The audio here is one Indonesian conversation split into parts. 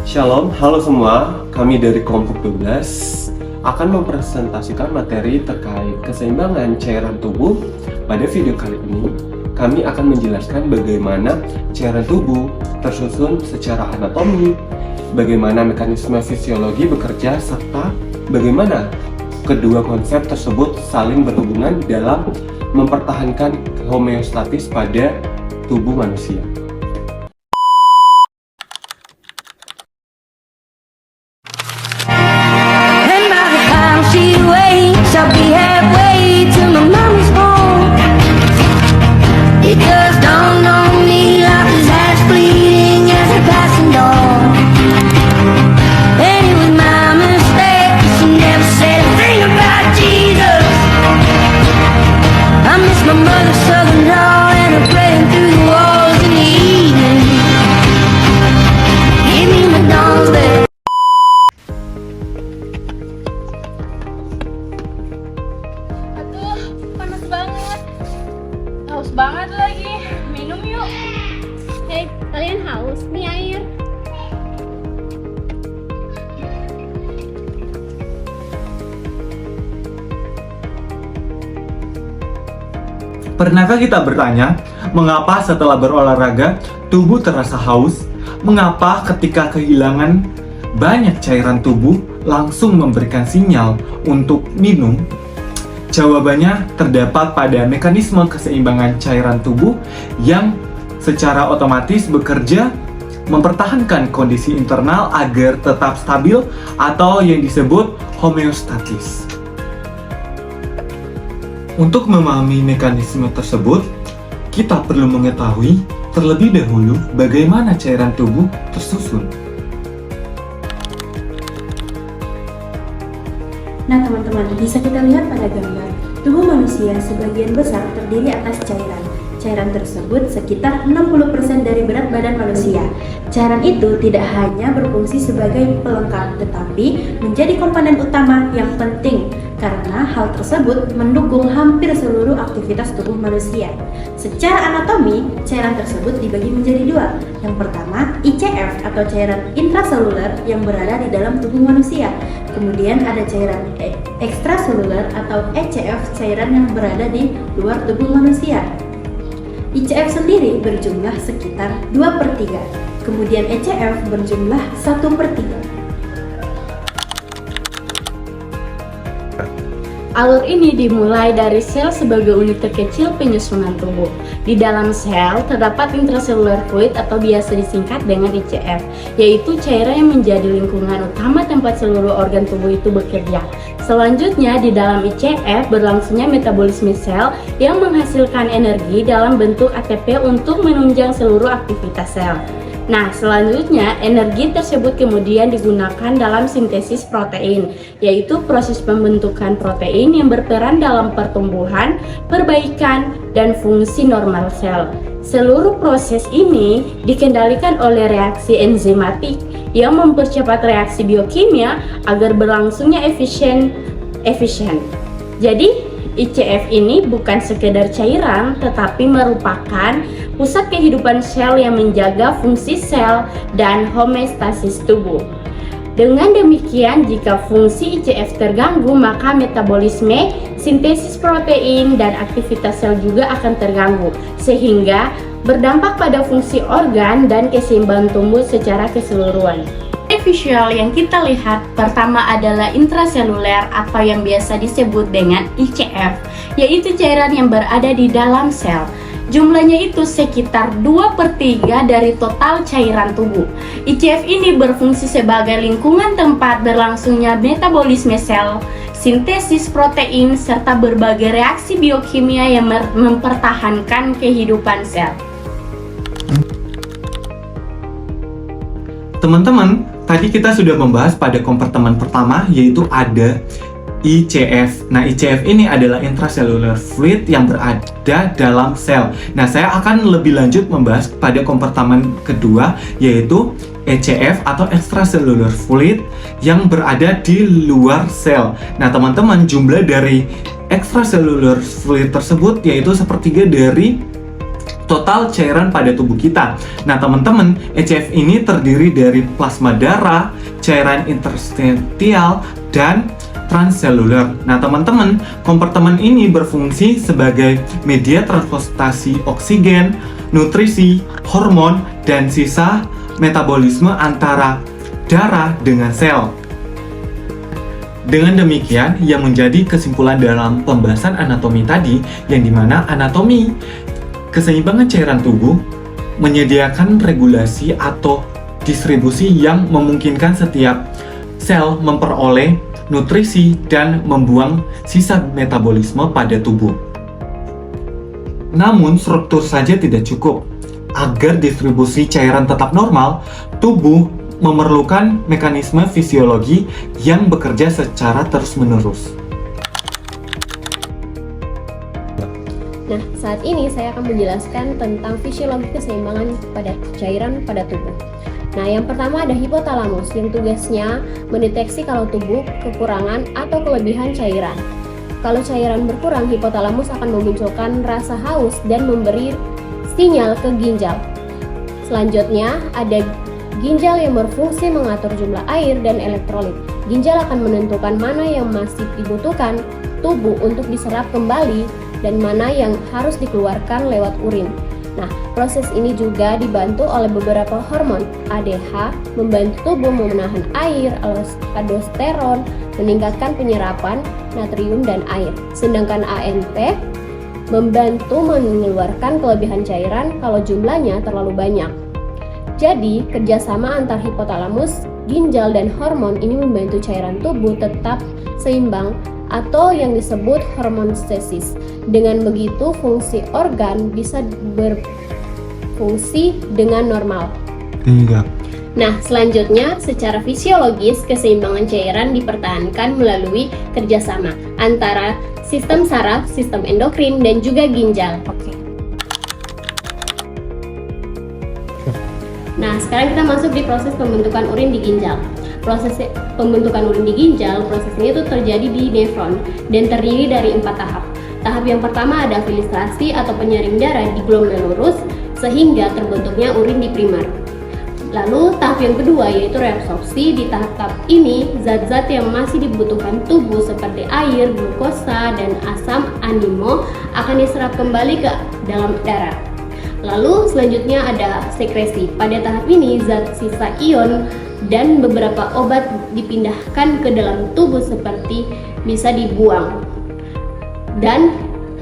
Shalom, halo semua. Kami dari kelompok 12 akan mempresentasikan materi terkait keseimbangan cairan tubuh. Pada video kali ini, kami akan menjelaskan bagaimana cairan tubuh tersusun secara anatomi, bagaimana mekanisme fisiologi bekerja, serta bagaimana kedua konsep tersebut saling berhubungan dalam mempertahankan homeostatis pada tubuh manusia. I'll be halfway to my mommy's home. It just dawned on me life is half fleeting as a passing dawn. And it was my mistake, she never said a thing about Jesus. I miss my mother's southern drawl and her praying through the walls in the evening. Give me my dawn's bed. Haus banget lagi, minum yuk. Hei, kalian haus? Nih air. Pernahkah kita bertanya, mengapa setelah berolahraga, tubuh terasa haus? Mengapa ketika kehilangan banyak cairan tubuh, langsung memberikan sinyal untuk minum? Jawabannya terdapat pada mekanisme keseimbangan cairan tubuh yang secara otomatis bekerja mempertahankan kondisi internal agar tetap stabil atau yang disebut homeostatis. Untuk memahami mekanisme tersebut, kita perlu mengetahui terlebih dahulu bagaimana cairan tubuh tersusun. Nah teman-teman, bisa kita lihat pada gambar, tubuh manusia sebagian besar terdiri atas cairan. Cairan tersebut sekitar 60% dari berat badan manusia. Cairan itu tidak hanya berfungsi sebagai pelengkap, tetapi menjadi komponen utama yang penting karena hal tersebut mendukung hampir seluruh aktivitas tubuh manusia. Secara anatomi, cairan tersebut dibagi menjadi dua. Yang pertama, ICF atau cairan intraseluler yang berada di dalam tubuh manusia. Kemudian ada cairan ekstraseluler atau ECF, cairan yang berada di luar tubuh manusia. ICF sendiri berjumlah sekitar 2/3, kemudian ECF berjumlah 1/3. Alur ini dimulai dari sel sebagai unit terkecil penyusunan tubuh. Di dalam sel terdapat intracellular fluid atau biasa disingkat dengan ICF, yaitu cairan yang menjadi lingkungan utama tempat seluruh organ tubuh itu bekerja. Selanjutnya, di dalam ICF berlangsungnya metabolisme sel yang menghasilkan energi dalam bentuk ATP untuk menunjang seluruh aktivitas sel. Nah, selanjutnya energi tersebut kemudian digunakan dalam sintesis protein, yaitu proses pembentukan protein yang berperan dalam pertumbuhan, perbaikan, dan fungsi normal sel. Seluruh proses ini dikendalikan oleh reaksi enzimatik yang mempercepat reaksi biokimia agar berlangsungnya efisien. Jadi, ICF ini bukan sekedar cairan, tetapi merupakan pusat kehidupan sel yang menjaga fungsi sel dan homeostasis tubuh. Dengan demikian, jika fungsi ICF terganggu, maka metabolisme, sintesis protein, dan aktivitas sel juga akan terganggu, sehingga berdampak pada fungsi organ dan keseimbangan tubuh secara keseluruhan. Di visual yang kita lihat pertama adalah intraseluler atau yang biasa disebut dengan ICF, yaitu cairan yang berada di dalam sel. Jumlahnya itu sekitar 2/3 dari total cairan tubuh. ICF ini berfungsi sebagai lingkungan tempat berlangsungnya metabolisme sel, sintesis protein, serta berbagai reaksi biokimia yang mempertahankan kehidupan sel. Teman-teman, tadi kita sudah membahas pada kompartemen pertama, yaitu ada ICF. Nah, ICF ini adalah intracellular fluid yang berada dalam sel. Nah, saya akan lebih lanjut membahas pada kompartemen kedua, yaitu ECF atau extracellular fluid yang berada di luar sel. Nah, teman-teman, jumlah dari extracellular fluid tersebut yaitu 1/3 dari total cairan pada tubuh kita. Nah, teman-teman, ECF ini terdiri dari plasma darah, cairan interstitial, dan transseluler. Nah, teman-teman, kompartemen ini berfungsi sebagai media transportasi oksigen, nutrisi, hormon, dan sisa metabolisme antara darah dengan sel. Dengan demikian, yang menjadi kesimpulan dalam pembahasan anatomi tadi, yang dimana anatomi keseimbangan cairan tubuh menyediakan regulasi atau distribusi yang memungkinkan setiap sel memperoleh nutrisi dan membuang sisa metabolisme pada tubuh. Namun, struktur saja tidak cukup. Agar distribusi cairan tetap normal, tubuh memerlukan mekanisme fisiologi yang bekerja secara terus-menerus. Nah, saat ini saya akan menjelaskan tentang fisiologi keseimbangan pada cairan pada tubuh. Nah, yang pertama ada hipotalamus yang tugasnya mendeteksi kalau tubuh kekurangan atau kelebihan cairan. Kalau cairan berkurang, hipotalamus akan memunculkan rasa haus dan memberi sinyal ke ginjal. Selanjutnya ada ginjal yang berfungsi mengatur jumlah air dan elektrolit. Ginjal akan menentukan mana yang masih dibutuhkan tubuh untuk diserap kembali dan mana yang harus dikeluarkan lewat urin. Nah, proses ini juga dibantu oleh beberapa hormon. ADH membantu tubuh menahan air, aldosteron meningkatkan penyerapan natrium dan air. Sedangkan ANP membantu mengeluarkan kelebihan cairan kalau jumlahnya terlalu banyak. Jadi, kerjasama antar hipotalamus, ginjal, dan hormon ini membantu cairan tubuh tetap seimbang atau yang disebut homeostasis. Dengan begitu, fungsi organ bisa berfungsi dengan normal. Nah, selanjutnya, secara fisiologis, keseimbangan cairan dipertahankan melalui kerjasama antara sistem saraf, sistem endokrin, dan juga ginjal. Nah, sekarang kita masuk di proses pembentukan urin di ginjal. Proses pembentukan urin di ginjal, proses ini itu terjadi di nefron dan terdiri dari 4 tahap. Tahap yang pertama ada filtrasi atau penyaring darah di glomerulus sehingga terbentuknya urin di primer. Lalu tahap yang kedua yaitu reabsorpsi. Di tahap ini zat-zat yang masih dibutuhkan tubuh seperti air, glukosa, dan asam amino akan diserap kembali ke dalam darah. Lalu selanjutnya ada sekresi. Pada tahap ini zat sisa ion dan beberapa obat dipindahkan ke dalam tubuh seperti bisa dibuang. Dan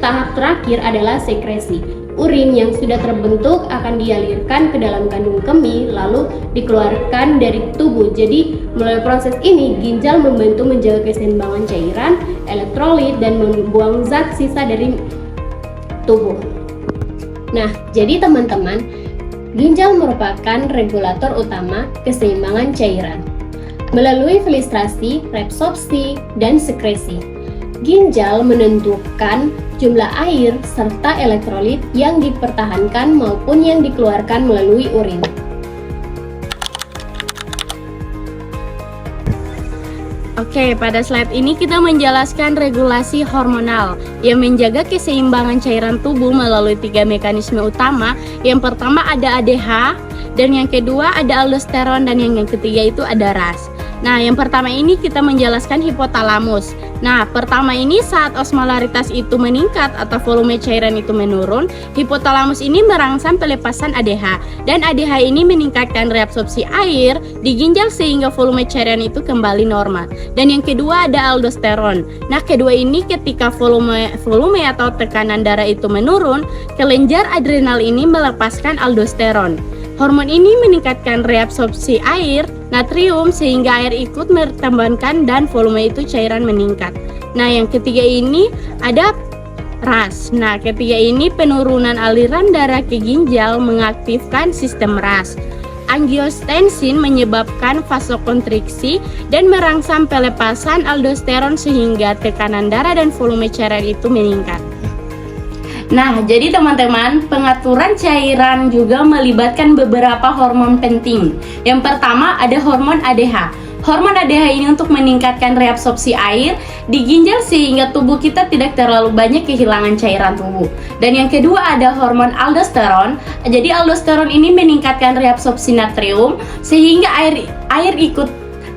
tahap terakhir adalah sekresi. Urin yang sudah terbentuk akan dialirkan ke dalam kandung kemih lalu dikeluarkan dari tubuh. Jadi melalui proses ini ginjal membantu menjaga keseimbangan cairan, elektrolit, dan membuang zat sisa dari tubuh. Nah, jadi teman-teman, ginjal merupakan regulator utama keseimbangan cairan. Melalui filtrasi, reabsorpsi, dan sekresi, ginjal menentukan jumlah air serta elektrolit yang dipertahankan maupun yang dikeluarkan melalui urin. Oke, pada slide ini kita menjelaskan regulasi hormonal yang menjaga keseimbangan cairan tubuh melalui 3 mekanisme utama. Yang pertama ada ADH, dan yang kedua ada aldosteron, dan yang ketiga itu ada RAS. Nah, yang pertama ini kita menjelaskan hipotalamus. Nah, pertama ini saat osmolaritas itu meningkat atau volume cairan itu menurun, hipotalamus ini merangsang pelepasan ADH. Dan ADH ini meningkatkan reabsorpsi air di ginjal sehingga volume cairan itu kembali normal. Dan yang kedua ada aldosteron. Nah, kedua ini ketika volume atau tekanan darah itu menurun, kelenjar adrenal ini melepaskan aldosteron. Hormon ini meningkatkan reabsorpsi air, natrium sehingga air ikut bertambahkan dan volume itu cairan meningkat. Nah, yang ketiga ini ada RAS. Nah, ketiga ini penurunan aliran darah ke ginjal mengaktifkan sistem RAS. Angiostensin menyebabkan vasokonstriksi dan merangsang pelepasan aldosteron sehingga tekanan darah dan volume cairan itu meningkat. Nah, jadi teman-teman, pengaturan cairan juga melibatkan beberapa hormon penting. Yang pertama ada hormon ADH. Hormon ADH ini untuk meningkatkan reabsorpsi air di ginjal sehingga tubuh kita tidak terlalu banyak kehilangan cairan tubuh. Dan yang kedua ada hormon aldosteron. Jadi aldosteron ini meningkatkan reabsorpsi natrium sehingga air ikut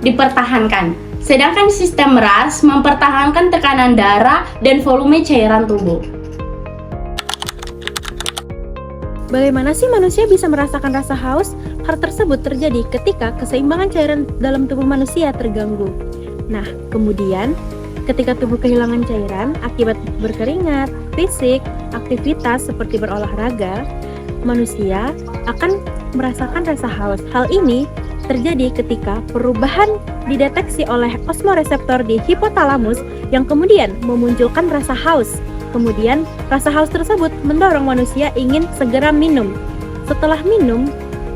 dipertahankan. Sedangkan sistem RAS mempertahankan tekanan darah dan volume cairan tubuh. Bagaimana sih manusia bisa merasakan rasa haus? Hal tersebut terjadi ketika keseimbangan cairan dalam tubuh manusia terganggu. Nah, kemudian ketika tubuh kehilangan cairan akibat berkeringat, fisik, aktivitas seperti berolahraga, manusia akan merasakan rasa haus. Hal ini terjadi ketika perubahan dideteksi oleh osmoreseptor di hipotalamus yang kemudian memunculkan rasa haus. Kemudian, rasa haus tersebut mendorong manusia ingin segera minum. Setelah minum,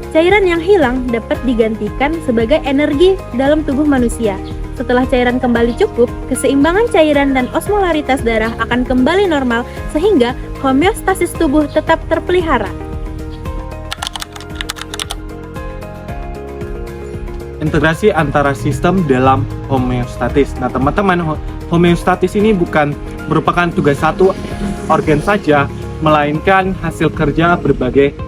cairan yang hilang dapat digantikan sebagai energi dalam tubuh manusia. Setelah cairan kembali cukup, keseimbangan cairan dan osmolaritas darah akan kembali normal sehingga homeostasis tubuh tetap terpelihara. Integrasi antara sistem dalam homeostatis. Nah, teman-teman, homeostatis ini bukan merupakan tugas satu organ saja, melainkan hasil kerja berbagai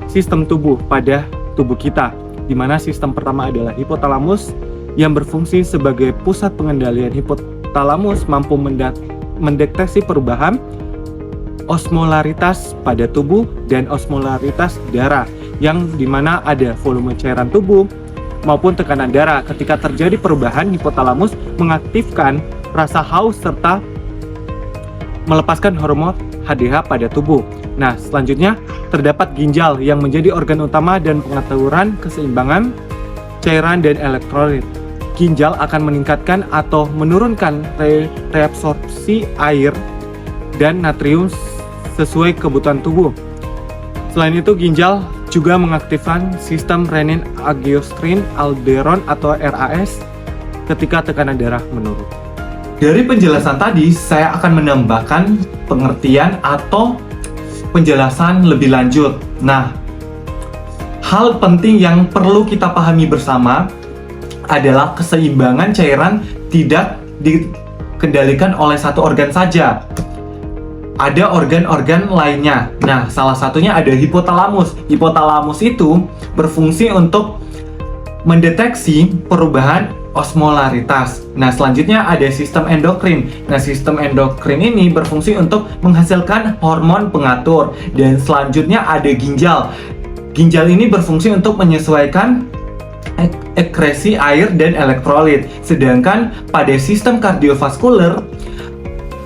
sistem tubuh pada tubuh kita, di mana sistem pertama adalah hipotalamus yang berfungsi sebagai pusat pengendalian. Hipotalamus mampu mendeteksi perubahan osmolaritas pada tubuh dan osmolaritas darah, yang dimana ada volume cairan tubuh maupun tekanan darah. Ketika terjadi perubahan, hipotalamus mengaktifkan rasa haus serta melepaskan hormon HDH pada tubuh. Nah, selanjutnya terdapat ginjal yang menjadi organ utama dan pengaturan keseimbangan cairan dan elektrolit. Ginjal akan meningkatkan atau menurunkan reabsorpsi air dan natrium sesuai kebutuhan tubuh. Selain itu, ginjal juga mengaktifkan sistem renin angiotensin aldosteron atau RAS ketika tekanan darah menurun. Dari penjelasan tadi, saya akan menambahkan pengertian atau penjelasan lebih lanjut. Nah, hal penting yang perlu kita pahami bersama adalah keseimbangan cairan tidak dikendalikan oleh satu organ saja. Ada organ-organ lainnya. Nah, salah satunya ada hipotalamus. Hipotalamus itu berfungsi untuk mendeteksi perubahan osmolaritas. Nah, selanjutnya ada sistem endokrin. Nah, sistem endokrin ini berfungsi untuk menghasilkan hormon pengatur. Dan selanjutnya ada ginjal. Ginjal ini berfungsi untuk menyesuaikan ekskresi air dan elektrolit. Sedangkan pada sistem kardiovaskuler,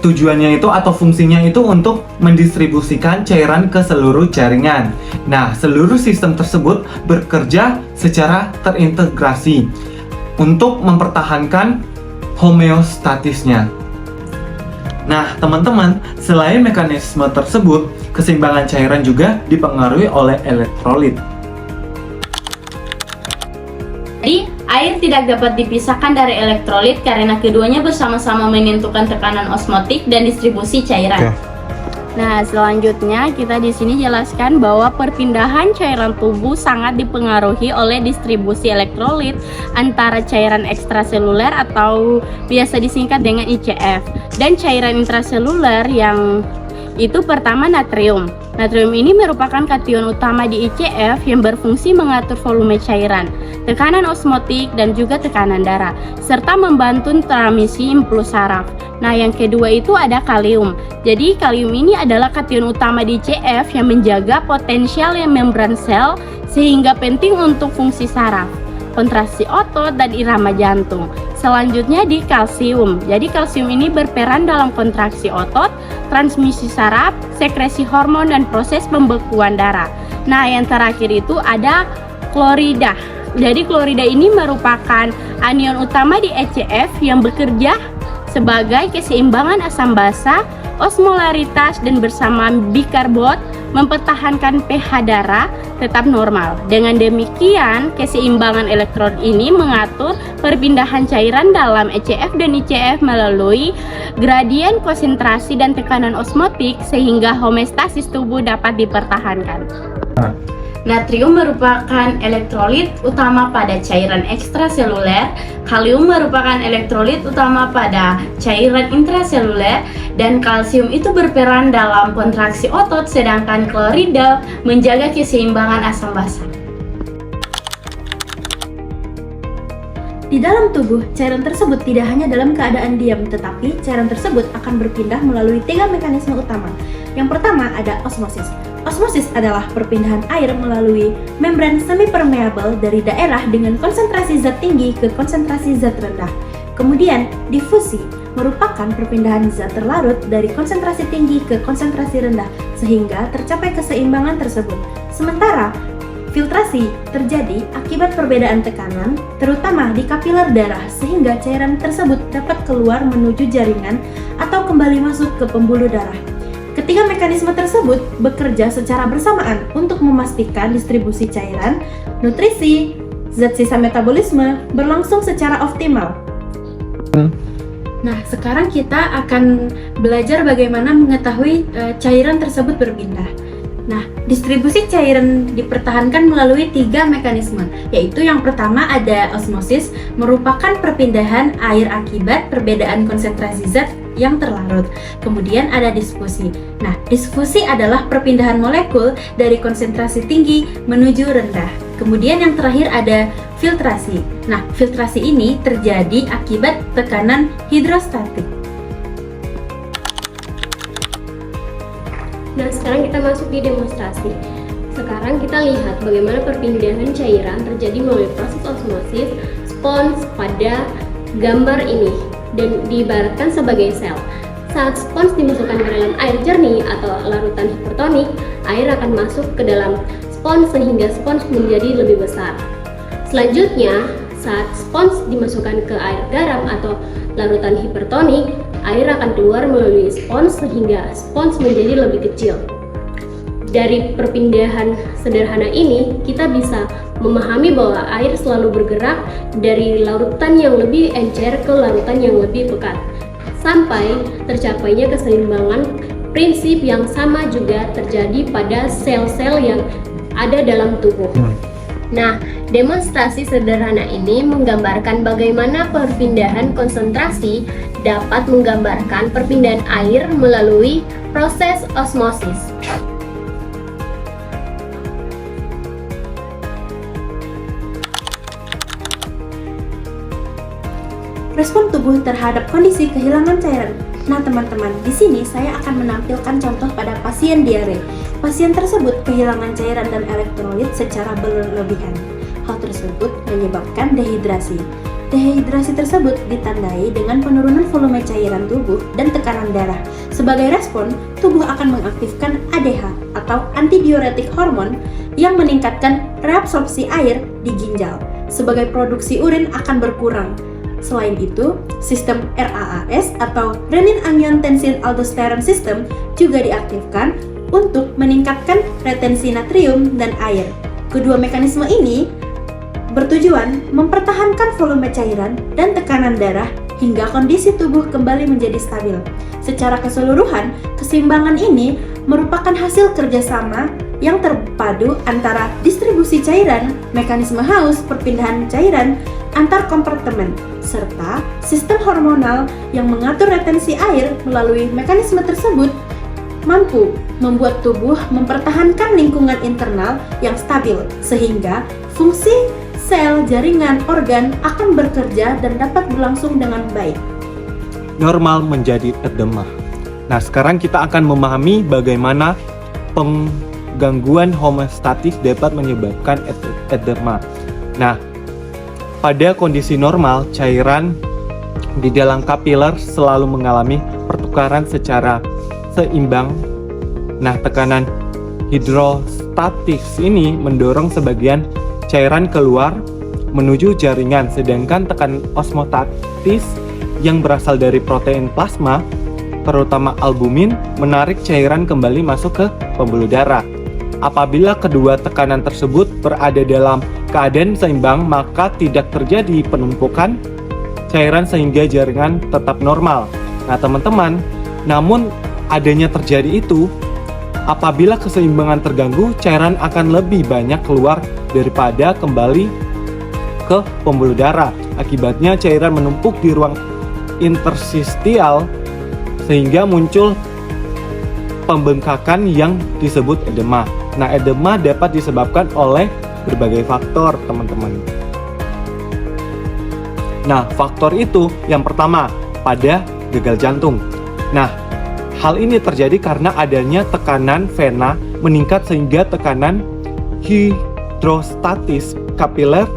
tujuannya itu atau fungsinya itu untuk mendistribusikan cairan ke seluruh jaringan. Nah, seluruh sistem tersebut bekerja secara terintegrasi untuk mempertahankan homeostatisnya. Nah, teman-teman, selain mekanisme tersebut, keseimbangan cairan juga dipengaruhi oleh elektrolit. Jadi, air tidak dapat dipisahkan dari elektrolit karena keduanya bersama-sama menentukan tekanan osmotik dan distribusi cairan. Nah, selanjutnya kita di sini jelaskan bahwa perpindahan cairan tubuh sangat dipengaruhi oleh distribusi elektrolit antara cairan ekstraseluler atau biasa disingkat dengan ICF dan cairan intraseluler, yang itu pertama natrium. Natrium ini merupakan kation utama di ICF yang berfungsi mengatur volume cairan, tekanan osmotik, dan juga tekanan darah, serta membantu transmisi impuls saraf. Nah, yang kedua itu ada kalium. Jadi, kalium ini adalah kation utama di ICF yang menjaga potensial membran sel sehingga penting untuk fungsi saraf, kontraksi otot, dan irama jantung. Selanjutnya di kalsium. Jadi kalsium ini berperan dalam kontraksi otot, transmisi saraf, sekresi hormon, dan proses pembekuan darah. Nah, yang terakhir itu ada klorida. Jadi klorida ini merupakan anion utama di ECF yang bekerja sebagai keseimbangan asam basa, osmolaritas, dan bersama bikarbonat mempertahankan pH darah tetap normal. Dengan demikian, keseimbangan elektron ini mengatur perpindahan cairan dalam ECF dan ICF melalui gradien konsentrasi dan tekanan osmotik sehingga homeostasis tubuh dapat dipertahankan. Natrium merupakan elektrolit utama pada cairan ekstraseluler, kalium merupakan elektrolit utama pada cairan intraseluler, dan kalsium itu berperan dalam kontraksi otot, sedangkan klorida menjaga keseimbangan asam basa. Di dalam tubuh, cairan tersebut tidak hanya dalam keadaan diam, tetapi cairan tersebut akan berpindah melalui 3 mekanisme utama. Yang pertama ada osmosis. Osmosis adalah perpindahan air melalui membran semi-permeabel dari daerah dengan konsentrasi zat tinggi ke konsentrasi zat rendah. Kemudian, difusi merupakan perpindahan zat terlarut dari konsentrasi tinggi ke konsentrasi rendah sehingga tercapai keseimbangan tersebut. Sementara, filtrasi terjadi akibat perbedaan tekanan, terutama di kapiler darah sehingga cairan tersebut dapat keluar menuju jaringan atau kembali masuk ke pembuluh darah. Ketiga mekanisme tersebut bekerja secara bersamaan untuk memastikan distribusi cairan, nutrisi, zat sisa metabolisme berlangsung secara optimal. Nah, sekarang kita akan belajar bagaimana mengetahui cairan tersebut berpindah. Nah, distribusi cairan dipertahankan melalui 3 mekanisme, yaitu yang pertama ada osmosis, merupakan perpindahan air akibat perbedaan konsentrasi zat yang terlarut. Kemudian ada difusi. Nah, difusi adalah perpindahan molekul dari konsentrasi tinggi menuju rendah. Kemudian yang terakhir ada filtrasi. Nah, filtrasi ini terjadi akibat tekanan hidrostatik. Nah, sekarang kita masuk di demonstrasi. Sekarang kita lihat bagaimana perpindahan cairan terjadi melalui proses osmosis spons pada gambar ini dan diibaratkan sebagai sel. Saat spons dimasukkan ke dalam air jernih atau larutan hipertonik, air akan masuk ke dalam spons sehingga spons menjadi lebih besar. Selanjutnya, saat spons dimasukkan ke air garam atau larutan hipertonik, air akan keluar melalui spons sehingga spons menjadi lebih kecil. Dari perpindahan sederhana ini, kita bisa memahami bahwa air selalu bergerak dari larutan yang lebih encer ke larutan yang lebih pekat, sampai tercapainya keseimbangan. Prinsip yang sama juga terjadi pada sel-sel yang ada dalam tubuh. Nah, demonstrasi sederhana ini menggambarkan bagaimana perpindahan konsentrasi dapat menggambarkan perpindahan air melalui proses osmosis. Respon tubuh terhadap kondisi kehilangan cairan. Nah, teman-teman, di sini saya akan menampilkan contoh pada pasien diare. Pasien tersebut kehilangan cairan dan elektrolit secara berlebihan. Hal tersebut menyebabkan dehidrasi. Dehidrasi tersebut ditandai dengan penurunan volume cairan tubuh dan tekanan darah. Sebagai respon, tubuh akan mengaktifkan ADH atau antidiuretik hormon yang meningkatkan reabsorpsi air di ginjal. Sebagai produksi urin akan berkurang. Selain itu, sistem RAAS atau renin-angiotensin-aldosteron system juga diaktifkan untuk meningkatkan retensi natrium dan air. Kedua mekanisme ini bertujuan mempertahankan volume cairan dan tekanan darah hingga kondisi tubuh kembali menjadi stabil. Secara keseluruhan, keseimbangan ini merupakan hasil kerjasama yang terpadu antara distribusi cairan, mekanisme haus, perpindahan cairan antar kompartemen, serta sistem hormonal yang mengatur retensi air. Melalui mekanisme tersebut, mampu membuat tubuh mempertahankan lingkungan internal yang stabil, sehingga fungsi sel, jaringan, organ akan bekerja dan dapat berlangsung dengan baik. Normal menjadi edema. Nah, sekarang kita akan memahami bagaimana gangguan homeostatis dapat menyebabkan edema. Nah, pada kondisi normal, cairan di dalam kapiler selalu mengalami pertukaran secara seimbang. Nah, tekanan hidrostatis ini mendorong sebagian cairan keluar menuju jaringan, sedangkan tekanan osmostatis yang berasal dari protein plasma, terutama albumin, menarik cairan kembali masuk ke pembuluh darah. Apabila kedua tekanan tersebut berada dalam keadaan seimbang, maka tidak terjadi penumpukan cairan sehingga jaringan tetap normal. Nah, teman-teman, namun adanya terjadi itu, apabila keseimbangan terganggu, cairan akan lebih banyak keluar daripada kembali ke pembuluh darah. Akibatnya cairan menumpuk di ruang interstisial sehingga muncul pembengkakan yang disebut edema. Nah, edema dapat disebabkan oleh berbagai faktor, teman-teman. Nah, faktor itu yang pertama, pada gagal jantung. Nah, hal ini terjadi karena adanya tekanan vena meningkat sehingga tekanan hidrostatis kapiler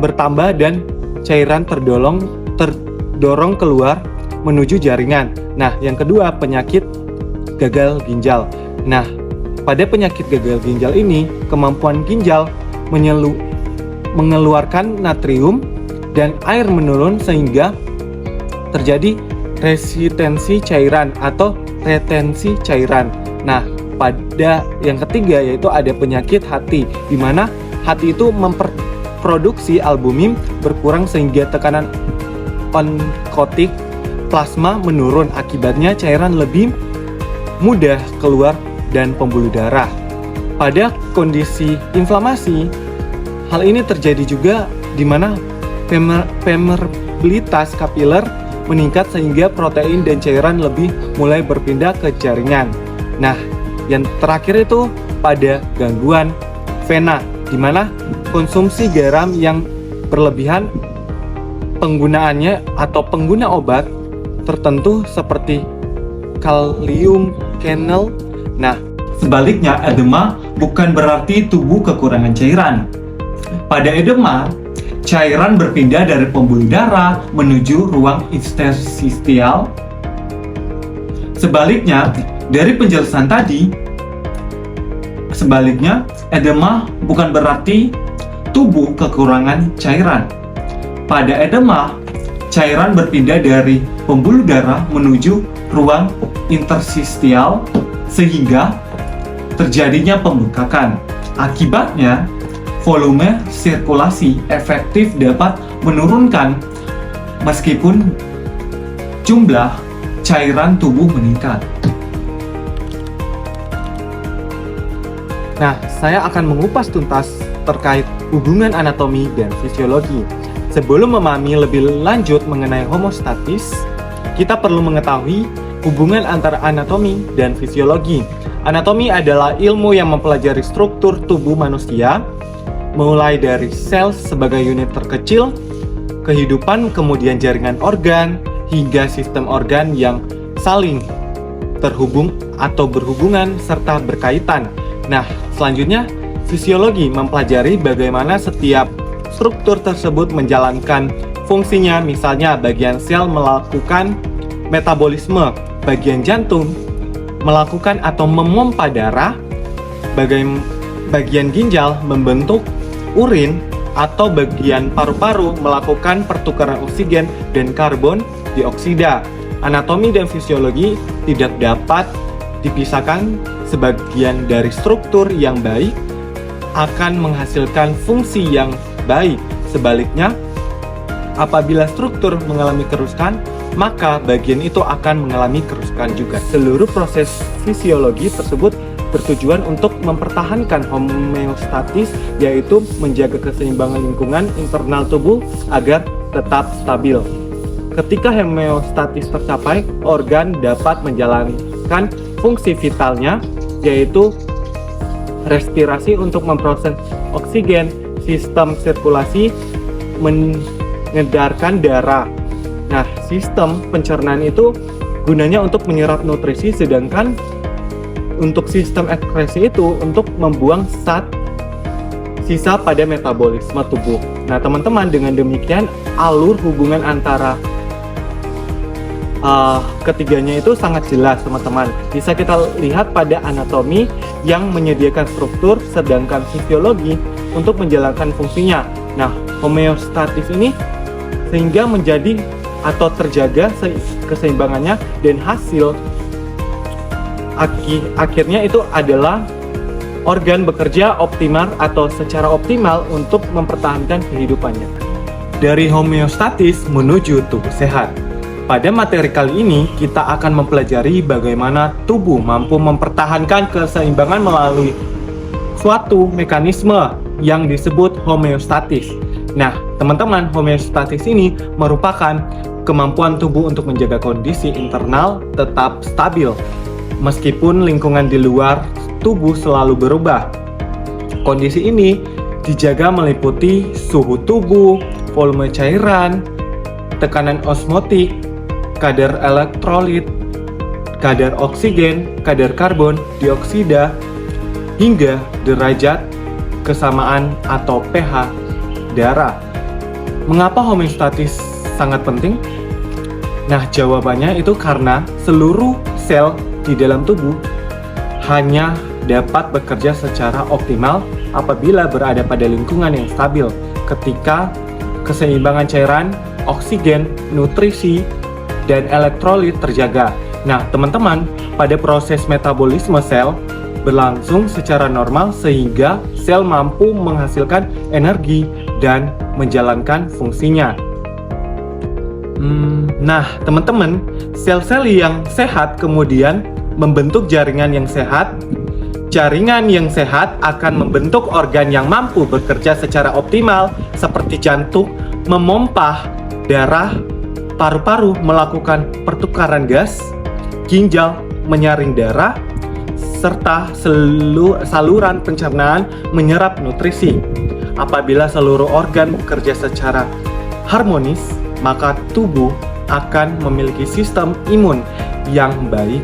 bertambah dan cairan terdorong keluar menuju jaringan. Nah, yang kedua, penyakit gagal ginjal. Nah, pada penyakit gagal ginjal ini, kemampuan ginjal mengeluarkan natrium dan air menurun sehingga terjadi resistensi cairan atau retensi cairan. Nah, pada yang ketiga yaitu ada penyakit hati, di mana hati itu memproduksi albumin berkurang sehingga tekanan onkotik plasma menurun. Akibatnya cairan lebih mudah keluar dan pembuluh darah. Pada kondisi inflamasi, hal ini terjadi juga di mana permeabilitas kapiler meningkat sehingga protein dan cairan lebih mulai berpindah ke jaringan. Nah, yang terakhir itu pada gangguan vena, di mana konsumsi garam yang berlebihan, penggunaannya atau pengguna obat tertentu seperti kalium channel. Nah, sebaliknya edema bukan berarti tubuh kekurangan cairan. Pada edema, cairan berpindah dari pembuluh darah menuju ruang interstisial. Sebaliknya, dari penjelasan tadi, edema bukan berarti tubuh kekurangan cairan. Pada edema, cairan berpindah dari pembuluh darah menuju ruang interstisial sehingga terjadinya pembengkakan. Akibatnya, volume sirkulasi efektif dapat menurunkan meskipun jumlah cairan tubuh meningkat. Nah, saya akan mengupas tuntas terkait hubungan anatomi dan fisiologi. Sebelum memahami lebih lanjut mengenai homeostatis, kita perlu mengetahui hubungan antara anatomi dan fisiologi. Anatomi adalah ilmu yang mempelajari struktur tubuh manusia, mulai dari sel sebagai unit terkecil, kehidupan, kemudian jaringan organ, hingga sistem organ yang saling terhubung atau berhubungan serta berkaitan. Nah, selanjutnya fisiologi mempelajari bagaimana setiap struktur tersebut menjalankan fungsinya, misalnya bagian sel melakukan metabolisme, bagian jantung melakukan atau memompa darah, bagian ginjal membentuk urin, atau bagian paru-paru melakukan pertukaran oksigen dan karbon dioksida. Anatomi dan fisiologi tidak dapat dipisahkan. Sebagian dari struktur yang baik akan menghasilkan fungsi yang baik. Sebaliknya, apabila struktur mengalami kerusakan, maka bagian itu akan mengalami kerusakan juga. Seluruh proses fisiologi tersebut bertujuan untuk mempertahankan homeostatis, yaitu menjaga keseimbangan lingkungan internal tubuh agar tetap stabil. Ketika homeostatis tercapai, organ dapat menjalankan fungsi vitalnya, yaitu respirasi untuk memproses oksigen, sistem sirkulasi mengedarkan darah. Nah, sistem pencernaan itu gunanya untuk menyerap nutrisi, sedangkan untuk sistem ekskresi itu untuk membuang zat sisa pada metabolisme tubuh. Nah, teman-teman, dengan demikian alur hubungan antara ketiganya itu sangat jelas, teman-teman. Bisa kita lihat pada anatomi yang menyediakan struktur, sedangkan fisiologi untuk menjalankan fungsinya. Nah, homeostatis ini sehingga menjadi atau terjaga keseimbangannya, dan hasil akhirnya itu adalah organ bekerja optimal atau secara optimal untuk mempertahankan kehidupannya. Dari homeostatis menuju tubuh sehat. Pada materi kali ini, kita akan mempelajari bagaimana tubuh mampu mempertahankan keseimbangan melalui suatu mekanisme yang disebut homeostatis. Nah, teman-teman, homeostatis ini merupakan kemampuan tubuh untuk menjaga kondisi internal tetap stabil, meskipun lingkungan di luar tubuh selalu berubah. Kondisi ini dijaga meliputi suhu tubuh, volume cairan, tekanan osmotik, kadar elektrolit, kadar oksigen, kadar karbon dioksida, hingga derajat kesamaan atau pH darah. Mengapa homeostatis sangat penting? Nah, jawabannya itu karena seluruh sel di dalam tubuh hanya dapat bekerja secara optimal apabila berada pada lingkungan yang stabil, ketika keseimbangan cairan, oksigen, nutrisi, dan elektrolit terjaga. Nah, teman-teman, pada proses metabolisme sel berlangsung secara normal sehingga sel mampu menghasilkan energi dan menjalankan fungsinya. Nah, teman-teman, sel-sel yang sehat kemudian membentuk jaringan yang sehat. Jaringan yang sehat akan membentuk organ yang mampu bekerja secara optimal, seperti jantung memompa darah, paru-paru melakukan pertukaran gas, ginjal menyaring darah, serta saluran pencernaan menyerap nutrisi. Apabila seluruh organ bekerja secara harmonis, maka tubuh akan memiliki sistem imun yang baik.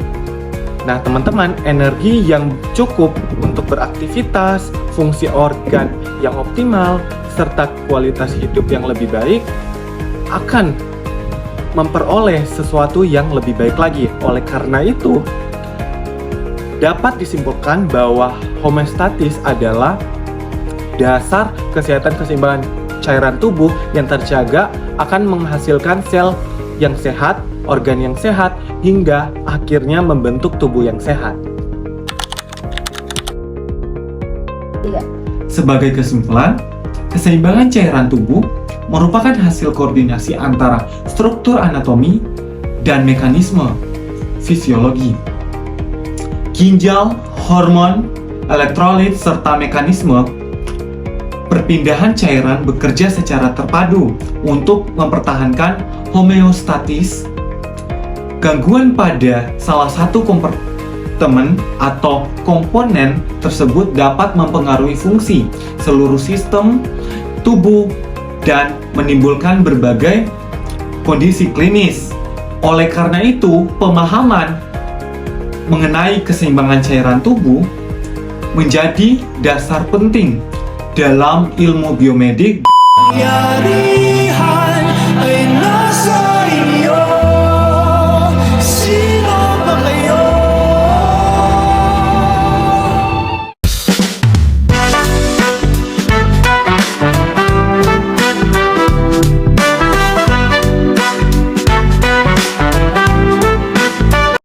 Nah, teman-teman, energi yang cukup untuk beraktivitas, fungsi organ yang optimal, serta kualitas hidup yang lebih baik akan memperoleh sesuatu yang lebih baik lagi. Oleh karena itu, dapat disimpulkan bahwa homeostatis adalah dasar kesehatan keseimbangan cairan tubuh yang terjaga akan menghasilkan sel yang sehat, organ yang sehat, hingga akhirnya membentuk tubuh yang sehat. Sebagai kesimpulan, keseimbangan cairan tubuh merupakan hasil koordinasi antara struktur anatomi dan mekanisme fisiologi. Ginjal, hormon, elektrolit, serta mekanisme perpindahan cairan bekerja secara terpadu untuk mempertahankan homeostatis. Gangguan pada salah satu kompartemen atau komponen tersebut dapat mempengaruhi fungsi seluruh sistem tubuh dan menimbulkan berbagai kondisi klinis. Oleh karena itu, pemahaman mengenai keseimbangan cairan tubuh menjadi dasar penting dalam ilmu biomedik.